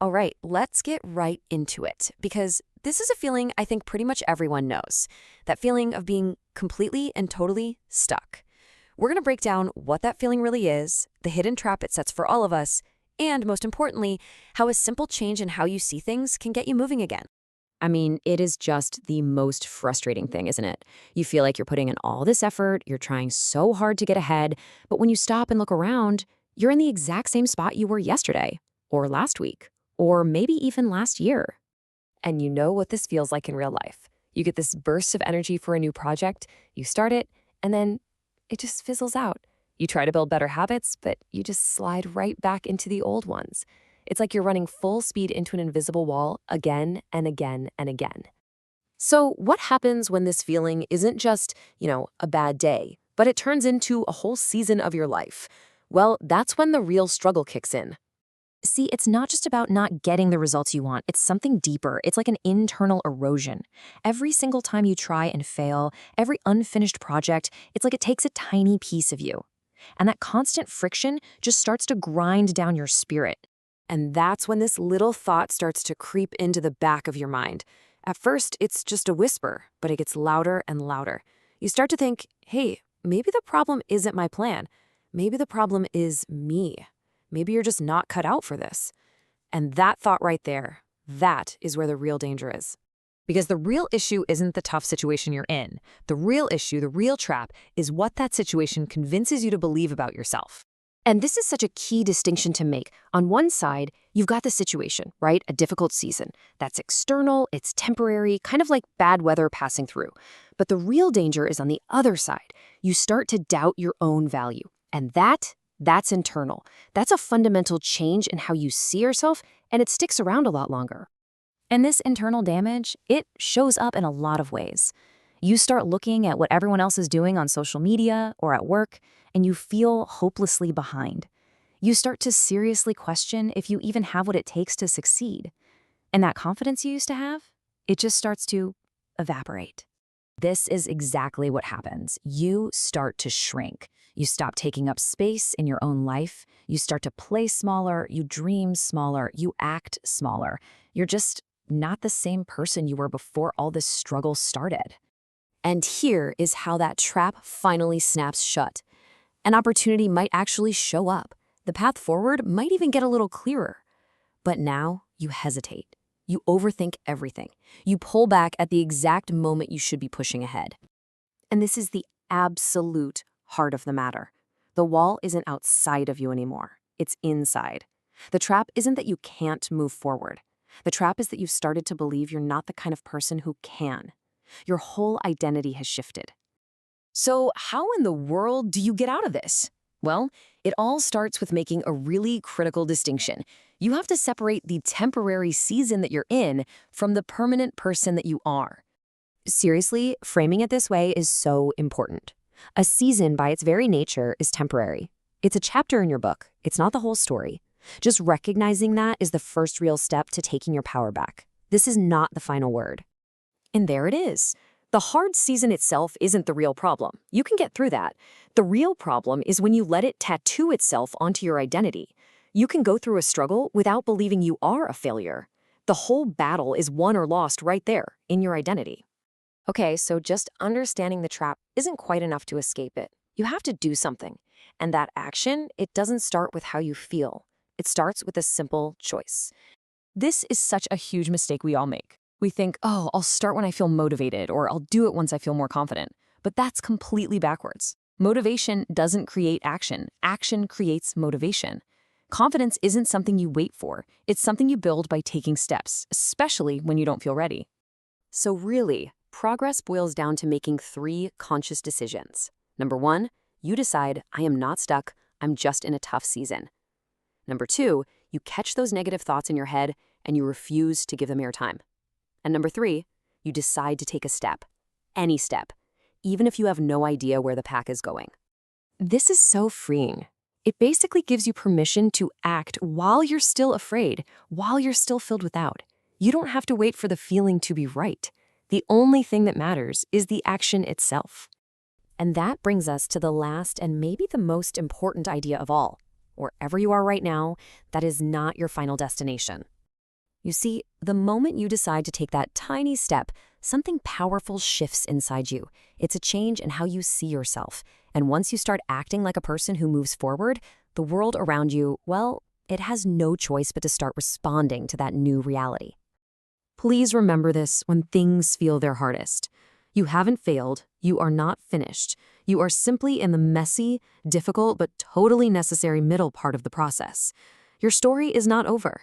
All right, let's get right into it because this is a feeling I think pretty much everyone knows. That feeling of being completely and totally stuck. We're going to break down what that feeling really is, the hidden trap it sets for all of us, and most importantly, how a simple change in how you see things can get you moving again. I mean, it is just the most frustrating thing, isn't it? You feel like you're putting in all this effort, you're trying so hard to get ahead, but when you stop and look around, you're in the exact same spot you were yesterday, or last week, or maybe even last year. And you know what this feels like in real life. You get this burst of energy for a new project, you start it, and then it just fizzles out. You try to build better habits, but you just slide right back into the old ones. It's like you're running full speed into an invisible wall again and again and again. So, what happens when this feeling isn't just, a bad day, but it turns into a whole season of your life? Well, that's when the real struggle kicks in. See, it's not just about not getting the results you want. It's something deeper. It's like an internal erosion. Every single time you try and fail, every unfinished project, it's like it takes a tiny piece of you. And that constant friction just starts to grind down your spirit. And that's when this little thought starts to creep into the back of your mind. At first, it's just a whisper, but it gets louder and louder. You start to think, hey, maybe the problem isn't my plan. Maybe the problem is me. Maybe you're just not cut out for this. And that thought right there, that is where the real danger is. Because the real issue isn't the tough situation you're in. The real issue, the real trap, is what that situation convinces you to believe about yourself. And this is such a key distinction to make. On one side, you've got the situation, right? A difficult season. That's external, it's temporary, kind of like bad weather passing through. But the real danger is on the other side. You start to doubt your own value. And that's internal. That's a fundamental change in how you see yourself, and it sticks around a lot longer. And this internal damage, it shows up in a lot of ways. You start looking at what everyone else is doing on social media or at work, and you feel hopelessly behind. You start to seriously question if you even have what it takes to succeed. And that confidence you used to have, it just starts to evaporate. This is exactly what happens. You start to shrink. You stop taking up space in your own life. You start to play smaller, you dream smaller, you act smaller. You're just not the same person you were before all this struggle started. And here is how that trap finally snaps shut. An opportunity might actually show up. The path forward might even get a little clearer. But now you hesitate. You overthink everything. You pull back at the exact moment you should be pushing ahead. And this is the absolute heart of the matter. The wall isn't outside of you anymore. It's inside. The trap isn't that you can't move forward. The trap is that you've started to believe you're not the kind of person who can. Your whole identity has shifted. So how in the world do you get out of this? Well, it all starts with making a really critical distinction. You have to separate the temporary season that you're in from the permanent person that you are. Seriously, framing it this way is so important. A season, by its very nature, is temporary. It's a chapter in your book. It's not the whole story. Just recognizing that is the first real step to taking your power back. This is not the final word. And there it is. The hard season itself isn't the real problem. You can get through that. The real problem is when you let it tattoo itself onto your identity. You can go through a struggle without believing you are a failure. The whole battle is won or lost right there, in your identity. Okay, so just understanding the trap isn't quite enough to escape it. You have to do something. And that action, it doesn't start with how you feel. It starts with a simple choice. This is such a huge mistake we all make. We think, oh, I'll start when I feel motivated, or I'll do it once I feel more confident. But that's completely backwards. Motivation doesn't create action. Action creates motivation. Confidence isn't something you wait for. It's something you build by taking steps, especially when you don't feel ready. So really, progress boils down to making 3 conscious decisions. Number 1, you decide, I am not stuck, I'm just in a tough season. Number 2, you catch those negative thoughts in your head and you refuse to give them airtime. And number 3, you decide to take a step, any step, even if you have no idea where the pack is going. This is so freeing. It basically gives you permission to act while you're still afraid, while you're still filled with doubt. You don't have to wait for the feeling to be right. The only thing that matters is the action itself. And that brings us to the last and maybe the most important idea of all. Wherever you are right now, that is not your final destination. You see, the moment you decide to take that tiny step, something powerful shifts inside you. It's a change in how you see yourself. And once you start acting like a person who moves forward, the world around you, well, it has no choice but to start responding to that new reality. Please remember this when things feel their hardest. You haven't failed. You are not finished. You are simply in the messy, difficult, but totally necessary middle part of the process. Your story is not over.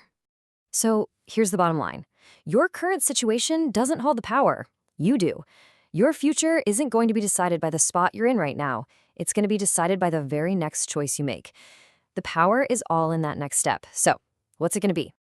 So here's the bottom line. Your current situation doesn't hold the power. You do. Your future isn't going to be decided by the spot you're in right now. It's going to be decided by the very next choice you make. The power is all in that next step. So what's it going to be?